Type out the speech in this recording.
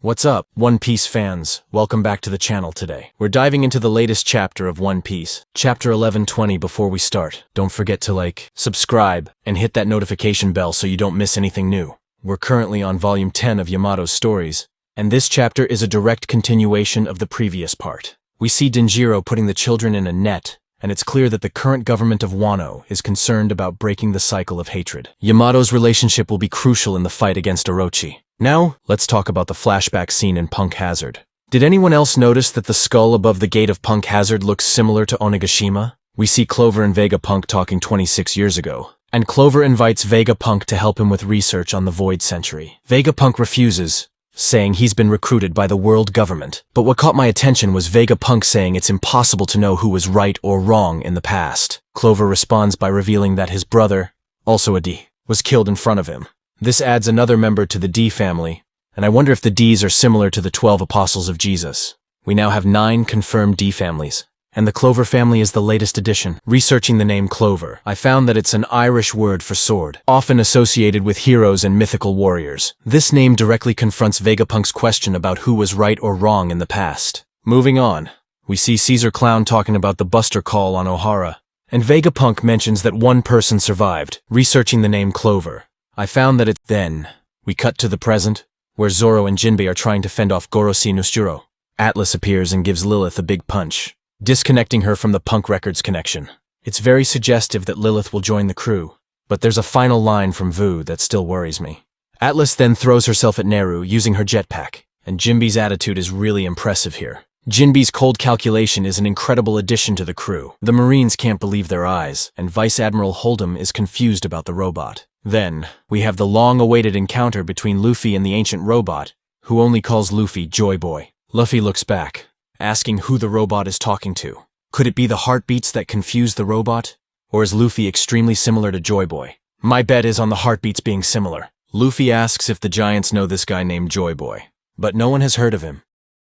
What's up, One Piece fans? Welcome back to the channel today. We're diving into the latest chapter of One Piece, chapter 1120. Before we start, don't forget to like, subscribe, and hit that notification bell so you don't miss anything new. We're currently on volume 10 of Yamato's stories, and this chapter is a direct continuation of the previous part. We see Denjiro putting the children in a net, and it's clear that the current government of Wano is concerned about breaking the cycle of hatred. Yamato's relationship will be crucial in the fight against Orochi. Now, let's talk about the flashback scene in Punk Hazard. Did anyone else notice that the skull above the gate of Punk Hazard looks similar to Onigashima? We see Clover and Vegapunk talking 26 years ago, and Clover invites Vegapunk to help him with research on the Void Century. Vegapunk refuses, saying he's been recruited by the world government. But what caught my attention was Vegapunk saying it's impossible to know who was right or wrong in the past. Clover responds by revealing that his brother, also a D, was killed in front of him. This adds another member to the D family, and I wonder if the Ds are similar to the 12 apostles of Jesus. We now have 9 confirmed D families, and the Clover family is the latest addition. Researching the name Clover, I found that it's an Irish word for sword, often associated with heroes and mythical warriors. This name directly confronts Vegapunk's question about who was right or wrong in the past. Moving on, we see Caesar Clown talking about the Buster Call on Ohara, and Vegapunk mentions that one person survived. Researching the name Clover, I found that then we cut to the present, where Zoro and Jinbei are trying to fend off Goroshi Nushiro. Atlas appears and gives Lilith a big punch, disconnecting her from the Punk Records connection. It's very suggestive that Lilith will join the crew, but there's a final line from Vu that still worries me. Atlas then throws herself at Neru using her jetpack, and Jinbei's attitude is really impressive here. Jinbei's cold calculation is an incredible addition to the crew. The Marines can't believe their eyes, and Vice Admiral Hold'em is confused about the robot. Then, we have the long-awaited encounter between Luffy and the ancient robot, who only calls Luffy Joy Boy. Luffy looks back, asking who the robot is talking to. Could it be the heartbeats that confuse the robot? Or is Luffy extremely similar to Joy Boy? My bet is on the heartbeats being similar. Luffy asks if the giants know this guy named Joy Boy, but no one has heard of him.